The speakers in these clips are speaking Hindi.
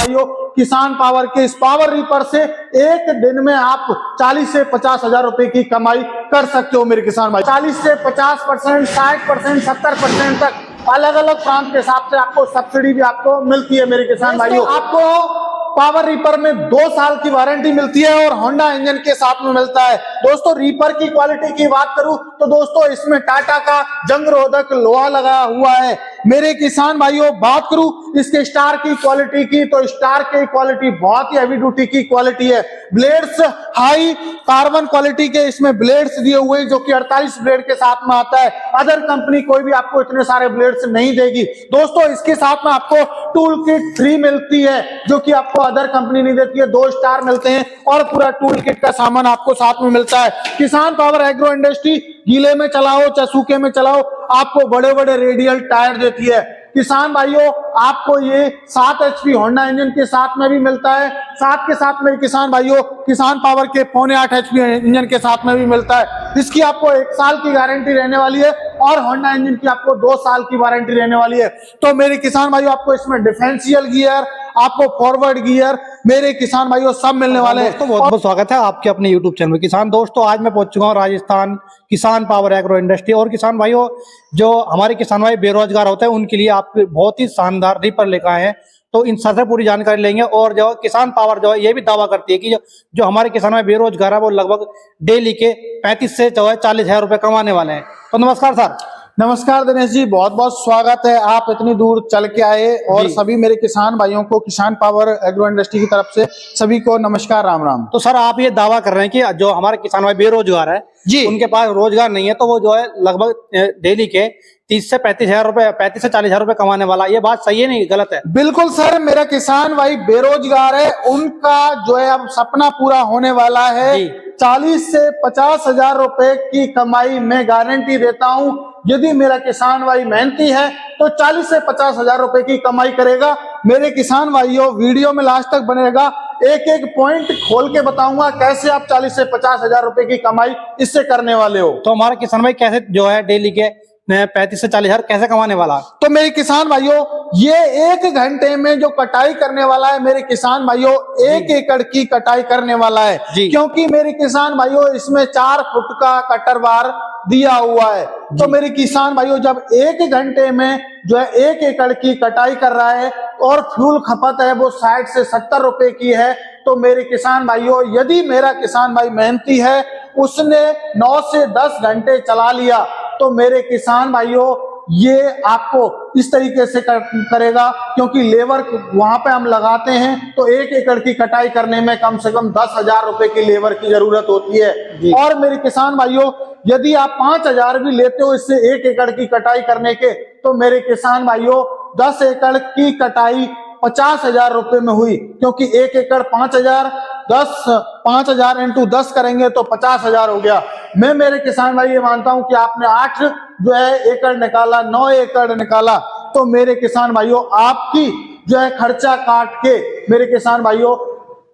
भाइयों किसान पावर के इस पावर रीपर से एक दिन में आप 40 से 50 हजार रुपए की कमाई कर सकते हो मेरे किसान भाई। 40 से 50%, 60%, 70% तक अलग अलग प्रांत के हिसाब से आपको सब्सिडी भी आपको मिलती है मेरे किसान भाइयों। आपको पावर रीपर में 2 साल की वारंटी मिलती है और होंडा इंजन के साथ में मिलता है। दोस्तों रीपर की क्वालिटी की बात करूं तो दोस्तों इसमें टाटा का जंग रोधक लोहा लगा हुआ है मेरे किसान भाइयों। बात करूं इसके स्टार की क्वालिटी की तो स्टार की क्वालिटी बहुत ही हैवी ड्यूटी की क्वालिटी है। ब्लेड्स हाई कार्बन क्वालिटी के इसमें ब्लेड्स दिए हुए हैं जो कि 48 ब्लेड के साथ में आता है। अदर कंपनी कोई भी आपको इतने सारे ब्लेड्स नहीं देगी। दोस्तों इसके साथ में आपको टूल किट फ्री मिलती है जो कि आपको अदर कंपनी नहीं देती है। 2 स्टार मिलते हैं और पूरा टूल किट का सामान आपको साथ में मिलता है। किसान पावर एग्रो इंडस्ट्री गीले में चलाओ चाहे सूखे में चलाओ आपको बड़े बड़े रेडियल टायर देती है। किसान भाइयों आपको ये 7 HP होंडा इंजन के साथ में भी मिलता है। साथ के साथ में किसान भाइयों किसान पावर के 7.5 HP इंजन के साथ में भी मिलता है। इसकी आपको 1 साल की गारंटी रहने वाली है और होंडा इंजन की आपको 2 साल की वारंटी रहने वाली है। तो मेरे किसान भाइयों आपको इसमें डिफरेंशियल गियर, आपको फॉरवर्ड गियर मेरे किसान भाइयों सब मिलने वाले हैं। दोस्तों बहुत बहुत स्वागत है आपके अपने यूट्यूब चैनल में किसान। दोस्तों आज मैं पहुंच चुका हूं राजस्थान किसान पावर एग्रो इंडस्ट्री। और किसान भाइयों जो हमारे किसान भाई बेरोजगार होते हैं उनके लिए आप बहुत ही शानदार रीपर लेकर आए हैं। तो इन सबसे पूरी जानकारी लेंगे। और जो किसान पावर जो है ये भी दावा करती है कि जो हमारे किसान भाई बेरोजगार है वो लगभग डेली के 35 से 40 हजार रुपए कमाने वाले हैं। तो नमस्कार सर। नमस्कार दिनेश जी, बहुत बहुत स्वागत है। आप इतनी दूर चल के आए और सभी मेरे किसान भाइयों को किसान पावर एग्रो इंडस्ट्री की तरफ से सभी को नमस्कार, राम राम। तो सर आप ये दावा कर रहे हैं कि जो हमारे किसान भाई बेरोजगार है जी उनके पास रोजगार नहीं है तो वो जो है लगभग डेली के 30 से 35 हजार रुपए 35 से 40 हजार रुपए कमाने वाला। ये बात सही है नहीं गलत है? बिल्कुल सर, मेरा किसान भाई बेरोजगार है, उनका जो है अब सपना पूरा होने वाला है। 40 से 50 हजार रुपए की कमाई मैं गारंटी देता हूं। यदि मेरा किसान भाई मेहनती है तो 40 से 50 हजार रुपए की कमाई करेगा। मेरे किसान भाइयों वीडियो में लास्ट तक बनेगा, एक एक पॉइंट खोल के बताऊंगा कैसे आप 40 से 50 हजार रुपए की कमाई इससे करने वाले हो। तो हमारा किसान भाई कैसे जो है डेली के 35 से 40 हजार कैसे कमाने वाला? तो मेरे किसान भाइयों ये 1 घंटे में जो कटाई करने वाला है मेरे किसान भाइयों 1 एकड़ की कटाई करने वाला है। क्योंकि मेरे किसान भाइयों इसमें 4 फुट का कटर बार दिया हुआ है। तो मेरे किसान भाइयों जब 1 घंटे में जो है 1 एकड़ की कटाई कर रहा है और फ्यूल खपत है वो 60 से 70 रुपए की है। तो मेरे किसान भाइयों यदि मेरा किसान भाई मेहनती है, उसने 9 से 10 घंटे चला लिया तो मेरे किसान भाइयों ये आपको इस तरीके से करेगा। क्योंकि लेबर वहां पे हम लगाते हैं तो 1 एकड़ की कटाई करने में कम से कम 10 हजार रुपए की लेबर की जरूरत होती है। और मेरे किसान भाइयों यदि आप 5 हजार भी लेते हो इससे 1 एकड़ की कटाई करने के तो मेरे किसान भाइयों 10 एकड़ की कटाई 50 हजार रुपए में हुई। क्योंकि 1 एकड़ 5 हजार, 5 हजार इंटू 10 करेंगे तो 50 हजार हो गया। मैं मेरे किसान भाई ये मानता हूं कि आपने 8 जो है एकड़ निकाला, 9 एकड़ निकाला तो मेरे किसान भाइयों आपकी जो है खर्चा काट के मेरे किसान भाइयों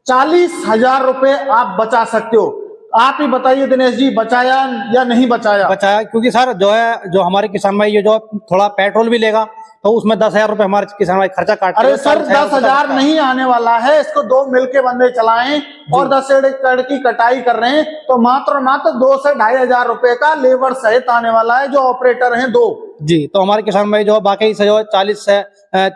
40 हजार रुपए आप बचा सकते हो। आप ही बताइए दिनेश जी, बचाया या नहीं बचाया? बचाया, क्योंकि सर जो है जो हमारे किसान भाई ये जो थोड़ा पेट्रोल भी लेगा तो उसमें 10 हजार रुपए हमारे किसान भाई खर्चा काटते हैं। अरे सर 10 हजार नहीं आने वाला है, इसको 2 मिलके बंदे चलाएं और 10 एकड़ की कटाई कर रहे हैं तो मात्र 2 से 2.5 हजार रुपए का लेबर सहित आने वाला है जो ऑपरेटर हैं 2। जी तो हमारे किसान भाई जो बाकी से जो 40 से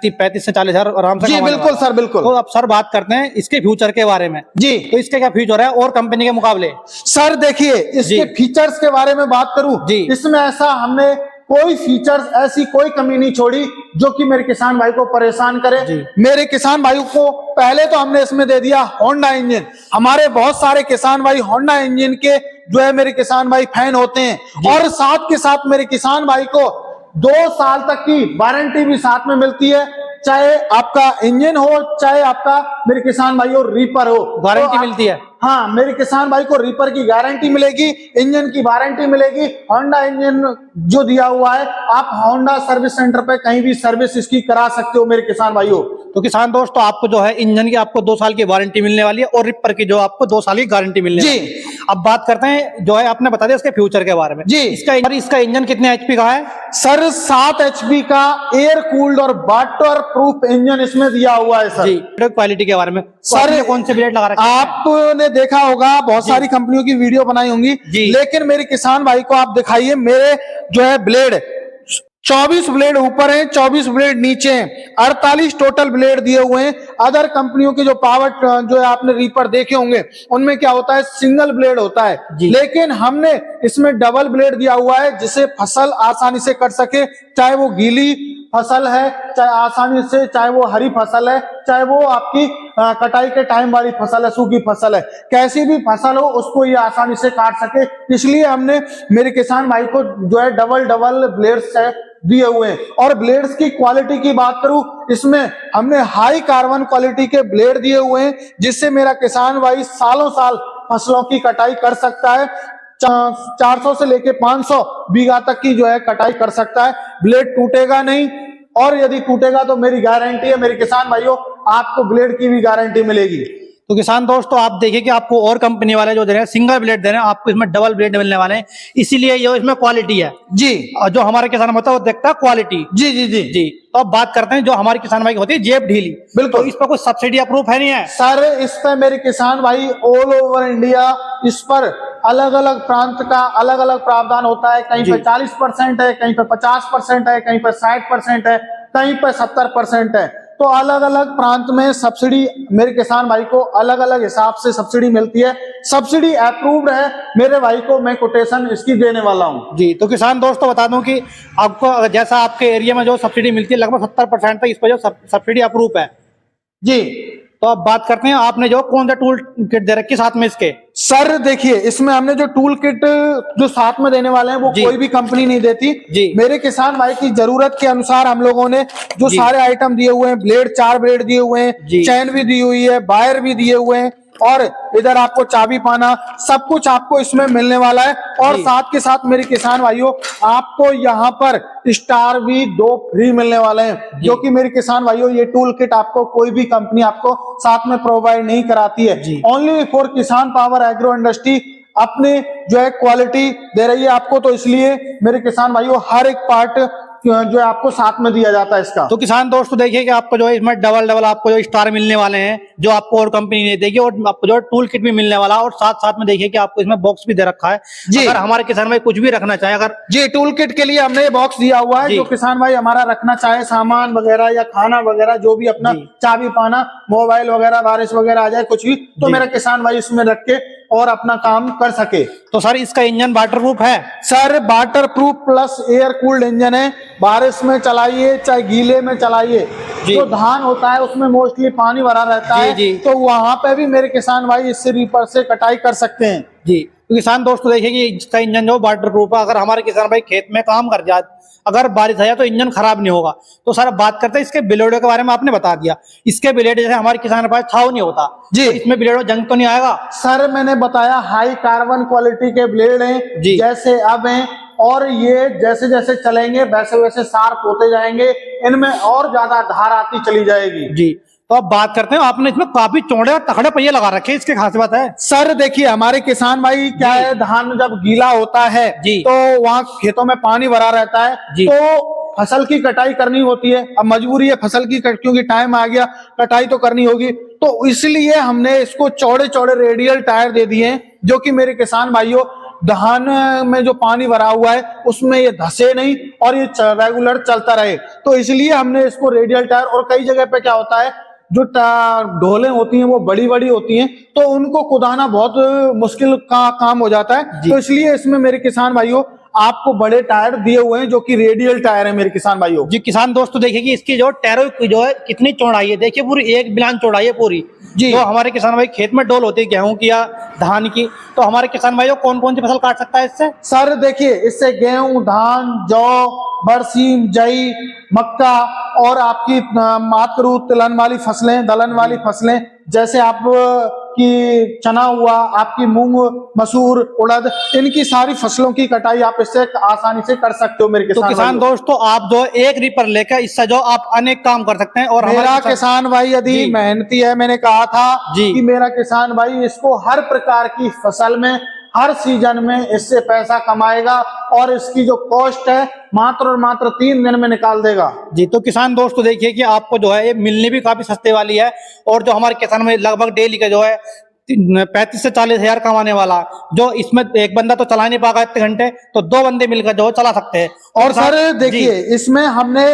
35 से 40 हजार आराम से। जी बिल्कुल सर, बिल्कुल। तो अब सर बात करते हैं इसके फ्यूचर के बारे में। जी तो इसके क्या फ्यूचर है और कंपनी के मुकाबले? सर देखिए इसके फीचर्स के बारे में बात करूं, इसमें ऐसा हमने कोई फीचर्स ऐसी कोई कमी नहीं छोड़ी जो कि मेरे किसान भाई को परेशान करे। मेरे किसान भाई को पहले तो हमने इसमें दे दिया होंडा इंजन। हमारे बहुत सारे किसान भाई होंडा इंजन के जो है मेरे किसान भाई फैन होते हैं और साथ के साथ मेरे किसान भाई को 2 साल तक की वारंटी भी साथ में मिलती है। चाहे आपका इंजन हो चाहे आपका मेरे किसान भाइयों रीपर हो, गारंटी मिलती है। हाँ, मेरे किसान भाई को रीपर की गारंटी मिलेगी, इंजन की वारंटी मिलेगी। होंडा इंजन जो दिया हुआ है आप होंडा सर्विस सेंटर पे कहीं भी सर्विस इसकी करा सकते हो मेरे किसान भाइयों। तो किसान दोस्तों आपको जो है इंजन की आपको 2 साल की वारंटी मिलने वाली है और रीपर की जो आपको 2 साल की गारंटी मिलने वाली है। अब बात करते हैं जो है आपने बता दिया इसके फ्यूचर के बारे में जी। इसका इंजन कितने एचपी का है? सर 7 एचपी का एयर कूल्ड और वाटर प्रूफ इंजन इसमें दिया हुआ है सर। जी, क्वालिटी के बारे में सर कौन से ब्लेड लगा रखे हैं? आपने देखा होगा बहुत सारी कंपनियों की वीडियो बनाई होंगी, लेकिन मेरे किसान भाई को आप दिखाइए, मेरे जो है ब्लेड 24 ब्लेड ऊपर हैं, 24 ब्लेड नीचे हैं, 48 टोटल ब्लेड दिए हुए हैं। अदर कंपनियों के जो पावर जो है आपने रीपर देखे होंगे उनमें क्या होता है, सिंगल ब्लेड होता है, लेकिन हमने इसमें डबल ब्लेड दिया हुआ है जिससे फसल आसानी से कट सके, चाहे वो गीली फसल है, चाहे आसानी से, चाहे वो हरी फसल है, चाहे वो आपकी कटाई के टाइम वाली फसल है, सूखी फसल है, कैसी भी फसल हो उसको ये आसानी से काट सके। इसलिए हमने मेरे किसान भाई को जो है डबल ब्लेड्स दिए हुए हैं। और ब्लेड्स की क्वालिटी की बात करूं, इसमें हमने हाई कार्बन क्वालिटी के ब्लेड दिए हुए हैं जिससे मेरा किसान भाई सालों साल फसलों की कटाई कर सकता है। 400 से लेके 500 बीघा तक की जो है कटाई कर सकता है। ब्लेड टूटेगा नहीं, और यदि टूटेगा तो मेरी गारंटी है मेरे किसान भाइयों, आपको ब्लेड की भी गारंटी मिलेगी। तो किसान दोस्तों आप देखिए कि आपको और कंपनी वाले जो दे रहे हैं सिंगल ब्लेड दे रहे हैं, आपको इसमें डबल ब्लेड मिलने वाले हैं, इसीलिए ये इसमें क्वालिटी है जी। और जो हमारे किसान होता है वो देखता है क्वालिटी। जी जी जी जी। तो अब बात करते हैं जो हमारी किसान भाई की होती है जेब ढीली, बिल्कुल, तो इस पर कुछ सब्सिडी अप्रूव है नहीं है? सर इस पे मेरे किसान भाई ऑल ओवर इंडिया इस पर अलग अलग प्रांत का अलग अलग प्रावधान होता है। कहीं पे 40% है, कहीं पे 50% है, कहीं पे 60% है, कहीं पे 70% है। तो अलग अलग प्रांत में सब्सिडी मेरे किसान भाई को अलग अलग हिसाब से सब्सिडी मिलती है। सब्सिडी अप्रूव्ड है, मेरे भाई को मैं कोटेशन इसकी देने वाला हूं। जी। तो किसान दोस्तों बता दूं कि आपको जैसा आपके एरिया में जो सब्सिडी मिलती है लगभग 70% तक इस पर जो सब्सिडी अप्रूव है। जी। तो अब बात करते हैं आपने जो कौन सा टूल किट दे रखी साथ में इसके? सर देखिए, इसमें हमने जो टूल किट जो साथ में देने वाले हैं वो कोई भी कंपनी नहीं देती जी। मेरे किसान भाई की जरूरत के अनुसार हम लोगों ने जो सारे आइटम दिए हुए हैं, ब्लेड 4 ब्लेड दिए हुए हैं, चैन भी दी हुई है, वायर भी दिए हुए हैं, और इधर आपको चाबी पाना, सब कुछ आपको इसमें मिलने वाला है। और साथ के साथ मेरे किसान भाइयों आपको यहाँ पर स्टार भी 2 फ्री मिलने वाले हैं, जो कि मेरे किसान भाइयों ये टूल किट आपको कोई भी कंपनी आपको साथ में प्रोवाइड नहीं कराती है। ओनली फॉर किसान पावर एग्रो इंडस्ट्री अपने जो है क्वालिटी दे रही है आपको, तो इसलिए मेरे किसान भाइयों हर एक पार्ट जो है आपको साथ में दिया जाता है इसका। तो किसान दोस्तों देखिए कि आपको जो है इसमें डबल आपको जो स्टार मिलने वाले हैं जो आपको और कंपनी नहीं देगी, और आपको जो टूल किट भी मिलने वाला है, और साथ साथ में देखिए कि आपको इसमें बॉक्स भी दे रखा है जी। अगर हमारे किसान भाई कुछ भी रखना चाहे, अगर जी टूल किट के लिए हमने ये बॉक्स दिया हुआ है, जो किसान भाई हमारा रखना चाहे सामान वगैरह या खाना वगैरह जो भी अपना चाबी पाना, मोबाइल वगैरह, बारिश वगैरह आ जाए कुछ भी, तो मेरा किसान भाई इसमें रख के और अपना काम कर सके। तो सर इसका इंजन वाटर प्रूफ है? Sir water proof plus air cooled engine है। बारिश में चलाइए चाहे गीले में चलाइए, जो धान होता है उसमें मोस्टली पानी भरा रहता है, तो वहां पे भी मेरे किसान भाई इससे रीपर से कटाई कर सकते हैं जी। तो किसान दोस्तों देखिए कि इसका इंजन जो वाटर प्रूफ है, अगर हमारे किसान भाई खेत में काम कर जाए, अगर बारिश आ जाए तो इंजन खराब नहीं होगा। तो सर बात करते हैं इसके ब्लेडों के बारे में, आपने बता दिया इसके ब्लेड जैसे हमारे किसान के पास छाव नहीं होता जी, तो इसमें ब्लेडों जंग तो नहीं आएगा? सर मैंने बताया हाई कार्बन क्वालिटी के ब्लेड हैं जैसे अब हैं, और ये जैसे जैसे चलेंगे वैसे वैसे शार्प होते जाएंगे, इनमें और ज्यादा धार आती चली जाएगी जी। तो अब बात करते हैं, आपने इसमें काफी चौड़े और तगड़े पहिए लगा रखे हैं, इसकी खास बात है? सर देखिए हमारे किसान भाई क्या है, धान जब गीला होता है तो वहाँ खेतों में पानी भरा रहता है, तो फसल की कटाई करनी होती है। अब मजबूरी है फसल की, क्योंकि टाइम आ गया, कटाई तो करनी होगी, तो इसलिए हमने इसको चौड़े चौड़े रेडियल टायर दे दिए हैं, जो कि मेरे किसान भाइयों धान में जो पानी भरा हुआ है उसमें ये धसे नहीं और ये रेगुलर चलता रहे, तो इसलिए हमने इसको रेडियल टायर। और कई जगह पे क्या होता है, जो ढोलें होती हैं वो बड़ी बड़ी होती हैं, तो उनको कुदाना बहुत मुश्किल का काम हो जाता है, तो इसलिए इसमें मेरे किसान भाइयों आपको बड़े टायर दिए हुए हैं, जो कि रेडियल टायर है मेरे किसान भाइयों जी। किसान दोस्तों देखिए कि इसकी जो टायरों की जो है कितनी चौड़ाई है, देखिए पूरी एक बिलान चौड़ाई है पूरी जी। तो हमारे किसान भाई खेत में डोल होती है गेहूं की या धान की, तो हमारे किसान भाइयों कौन कौन सी फसल काट सकता है इससे? सर देखिए इससे गेहूं, धान, जौ, बरसीम, जई, मक्का और आपकी मातरू तिलहन वाली फसलें, दलहन वाली फसलें, जैसे आप कि चना हुआ, आपकी मूंग, मसूर, उड़द, इनकी सारी फसलों की कटाई आप इससे आसानी से कर सकते हो मेरे तो किसान भाइयों। दोस्तों आप जो एक रीपर लेकर इससे जो आप अनेक काम कर सकते हैं। और मेरा हमारे किसान भाई यदि जी। मेहनती है, मैंने कहा था जी। कि मेरा किसान भाई इसको हर प्रकार की फसल में, हर सीजन में इससे पैसा कमाएगा और इसकी जो कॉस्ट है मात्र और मात्र 3 दिन में निकाल देगा। जी। तो किसान दोस्तों देखिए कि आपको जो है ये मिलने भी काफी सस्ते वाली है, और जो हमारे किसान में लगभग डेली का जो है 35 से 40 हजार कमाने वाला, जो इसमें एक बंदा तो चला नहीं पाएगा इतने घंटे, तो 2 बंदे मिलकर जो चला सकते हैं। और सर देखिए इसमें हमने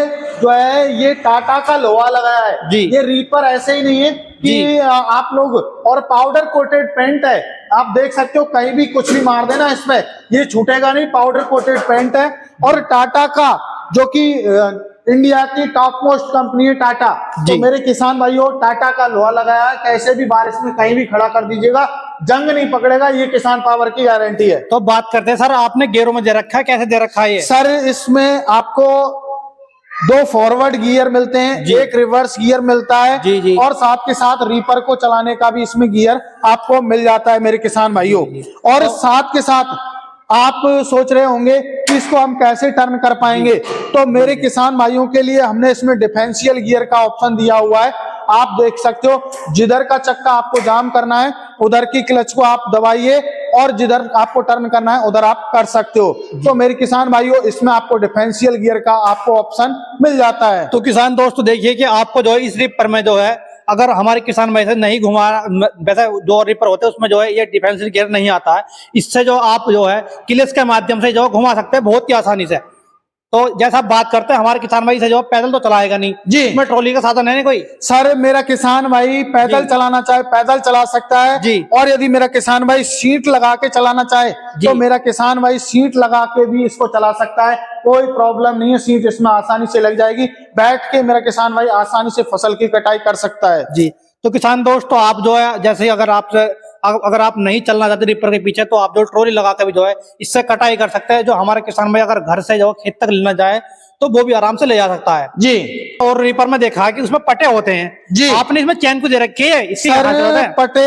जो है ये टाटा का लोहा लगाया है जी। ये रीपर ऐसे ही नहीं है कि आप लोग, और पाउडर कोटेड पेंट है, आप देख सकते हो कहीं भी कुछ भी मार देना इसमें ये छूटेगा नहीं, पाउडर कोटेड पेंट है। और टाटा का जो कि इंडिया की टॉप मोस्ट कंपनी है टाटा, तो मेरे किसान भाइयों टाटा का लोहा लगाया है, कैसे भी बारिश में कहीं भी खड़ा कर दीजिएगा, जंग नहीं पकड़ेगा, ये किसान पावर की गारंटी है। तो बात करते हैं सर, आपने गियरों में दे रखा है, कैसे दे रखा है ये? सर इसमें आपको 2 फॉरवर्ड गियर मिलते हैं, एक रिवर्स गियर मिलता है जी जी। और साथ के साथ रीपर को चलाने का भी इसमें गियर आपको मिल जाता है मेरे किसान भाइयों। और साथ के साथ आप सोच रहे होंगे कि इसको हम कैसे टर्न कर पाएंगे, तो मेरे किसान भाइयों के लिए हमने इसमें डिफरेंशियल गियर का ऑप्शन दिया हुआ है। आप देख सकते हो जिधर का चक्का आपको जाम करना है उधर की क्लच को आप दबाइए और जिधर आपको टर्न करना है उधर आप कर सकते हो। तो मेरे किसान भाइयों इसमें आपको डिफरेंशियल गियर का आपको ऑप्शन मिल जाता है। तो किसान दोस्तों देखिए कि आपको जो है इस रिपर में जो है, अगर हमारे किसान वैसे नहीं घुमा, वैसे जो रिपर होते हैं उसमें जो है ये डिफेंसिव गियर नहीं आता है, इससे जो आप जो है क्लच के माध्यम से जो घुमा सकते हैं बहुत ही आसानी से। तो जैसा आप बात करते हैं हमारे किसान भाई से जो पैदल तो चलाएगा नहीं जी, इसमें ट्रॉली का साधन है नहीं कोई। सर मेरा किसान भाई पैदल चलाना चाहे पैदल चला सकता है जी। और यदि मेरा किसान भाई सीट लगा के चलाना चाहे तो मेरा किसान भाई सीट लगा के भी इसको चला सकता है, कोई प्रॉब्लम नहीं है, सीट इसमें आसानी से लग जाएगी, बैठ के मेरा किसान भाई आसानी से फसल की कटाई कर सकता है। जी। तो किसान दोस्तों आप जो है जैसे अगर आप नहीं चलना चाहते रिपर के पीछे, तो आप जो ट्रॉली लगा के भी जो है इससे कटाई कर सकते हैं। जो हमारे किसान भाई अगर घर से जो खेत तक लेना जाए तो वो भी आराम से ले जा सकता है जी। और रिपर में देखा है कि उसमें पटे होते हैं जी। आपने इसमें चैन को दे रखी है, इसकी सर पटे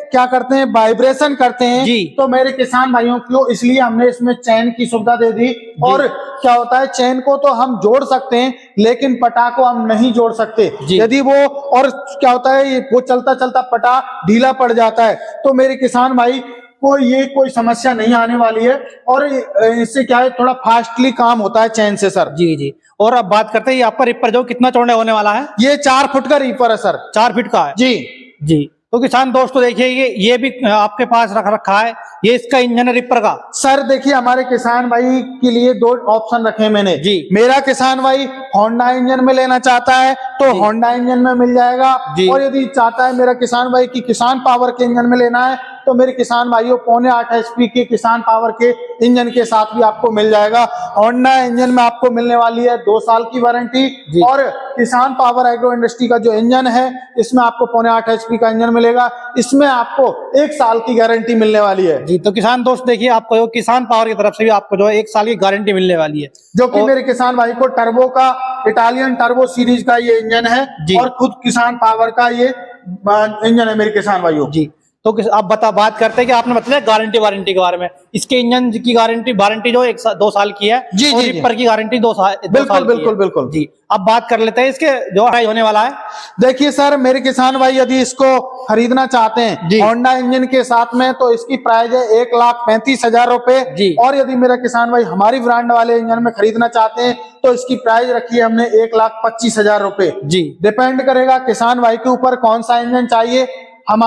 क्या करते हैं, वाइब्रेशन करते हैं जी। तो मेरे किसान भाइयों को इसलिए हमने इसमें चैन की सुविधा दे दी। और क्या होता है चैन को तो हम जोड़ सकते हैं लेकिन पटा को हम नहीं जोड़ सकते यदि वो, और क्या होता है वो चलता चलता पटा ढीला पड़ जाता है, तो मेरे किसान भाई को ये कोई समस्या नहीं आने वाली है और इससे क्या है थोड़ा फास्टली काम होता है चैन से सर। जी जी। और अब बात करते हैं ये आपका रिपर जो कितना चौड़ा होने वाला है? ये 4 फुट का रीपर है सर। 4 फीट का है जी जी। तो किसान दोस्तों देखिए ये भी आपके पास रख रखा है, ये इसका इंजन है रिपर का। सर देखिए हमारे किसान भाई के लिए 2 ऑप्शन रखे मैंने जी। मेरा किसान भाई होंडा इंजन में लेना चाहता है तो होंडा इंजन में मिल जाएगा, और यदि चाहता है मेरा किसान भाई की किसान पावर के इंजन में लेना है तो मेरे किसान भाइयों 0.8 HP के किसान पावर के इंजन के साथ भी आपको मिल जाएगा। होंडा इंजन में आपको मिलने वाली है 2 साल की वारंटी, और किसान पावर एग्रो इंडस्ट्री का जो इंजन है इसमें आपको 0.8 HP का इंजन मिलेगा, इसमें आपको 1 साल की गारंटी मिलने वाली है जी। तो किसान दोस्त देखिए आपको किसान पावर की तरफ से भी आपको जो है 1 साल की गारंटी मिलने वाली है, जो कि मेरे किसान भाई को टर्बो का, इटालियन टर्बो सीरीज का ये इंजन है और खुद किसान पावर का ये इंजन है मेरे किसान भाइयों जी। तो आप बात करते हैं कि आपने बताया गारंटी वारंटी के बारे में, इसके इंजन की वारंटी जो 2 साल की है जी, और जी, रिपर की गारंटी 2 साल बिल्कुल जी। अब बात कर लेते हैं इसके जो प्राइस होने वाला है। देखिए सर मेरे किसान भाई यदि इसको खरीदना चाहते हैं होंडा इंजन के साथ में तो इसकी प्राइस है 1,35,000 रुपए, और यदि मेरा किसान भाई हमारी ब्रांड वाले इंजन में खरीदना चाहते हैं तो इसकी प्राइस रखी है हमने 1,25,000 रुपए जी। डिपेंड करेगा किसान भाई के ऊपर कौन सा इंजन चाहिए, हम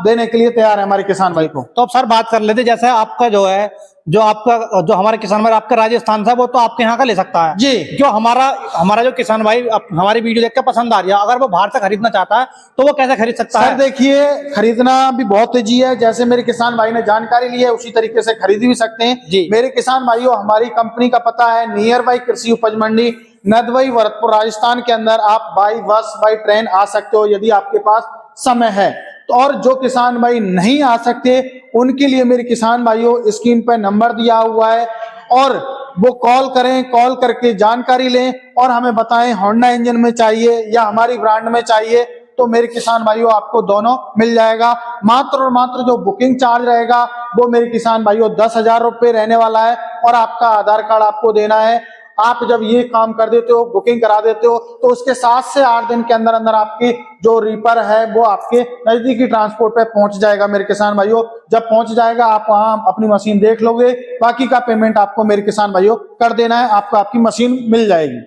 देने के लिए तैयार है हमारे किसान भाई को। तो अब सर बात कर लेते जैसे आपका जो है जो हमारे किसान भाई आपका राजस्थान से वो तो आपके यहाँ का ले सकता है जी। जो हमारा जो किसान भाई हमारी वीडियो देख के पसंद आ रही है, अगर वो बाहर से खरीदना चाहता है तो वो कैसे खरीद सकता है? सर देखिए खरीदना भी बहुत तेजी है, जैसे मेरे किसान भाई ने जानकारी ली है उसी तरीके से खरीद भी सकते हैं जी। मेरे किसान भाइयों हमारी कंपनी का पता है नियर बाई कृषि उपज मंडी नदवई भरतपुर राजस्थान के अंदर, आप बाई बस बाई ट्रेन आ सकते हो यदि आपके पास समय है। तो और जो किसान भाई नहीं आ सकते उनके लिए मेरे किसान भाइयों स्क्रीन पर नंबर दिया हुआ है और वो कॉल करें, कॉल करके जानकारी लें और हमें बताएं होंडा इंजन में चाहिए या हमारी ब्रांड में चाहिए, तो मेरे किसान भाइयों आपको दोनों मिल जाएगा। मात्र और मात्र जो बुकिंग चार्ज रहेगा वो मेरे किसान भाइयों 10,000 रुपये रहने वाला है, और आपका आधार कार्ड आपको देना है। आप जब ये काम कर देते हो, बुकिंग करा देते हो, तो उसके 7 से 8 दिन के अंदर अंदर आपकी जो रीपर है वो आपके नजदीकी ट्रांसपोर्ट पे पहुंच जाएगा मेरे किसान भाइयों। जब पहुंच जाएगा आप वहां अपनी मशीन देख लोगे, बाकी का पेमेंट आपको मेरे किसान भाइयों कर देना है, आपको आपकी मशीन मिल जाएगी।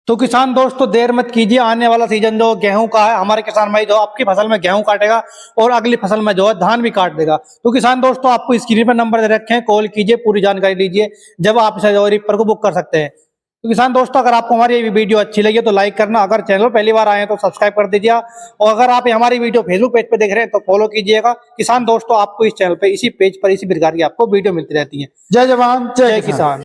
तो किसान दोस्तों देर मत कीजिए, आने वाला सीजन जो गेहूं का है, हमारे किसान भाई जो आपकी फसल में गेहूं काटेगा और अगली फसल में जो है धान भी काट देगा। तो किसान दोस्तों आपको स्क्रीन पर नंबर दे रखे हैं, कॉल कीजिए, पूरी जानकारी लीजिए, जब आप इस रीपर को बुक कर सकते हैं। तो किसान दोस्तों अगर आपको हमारी ये वीडियो अच्छी लगी तो लाइक करना, अगर चैनल पहली बार आए हैं तो सब्सक्राइब कर दीजिए, और अगर आप हमारी वीडियो फेसबुक पेज पे देख रहे हैं तो फॉलो कीजिएगा। किसान दोस्तों आपको इस चैनल पे इसी पेज पर इसी प्रकार की आपको वीडियो मिलती रहती है। जय जवान जय किसान।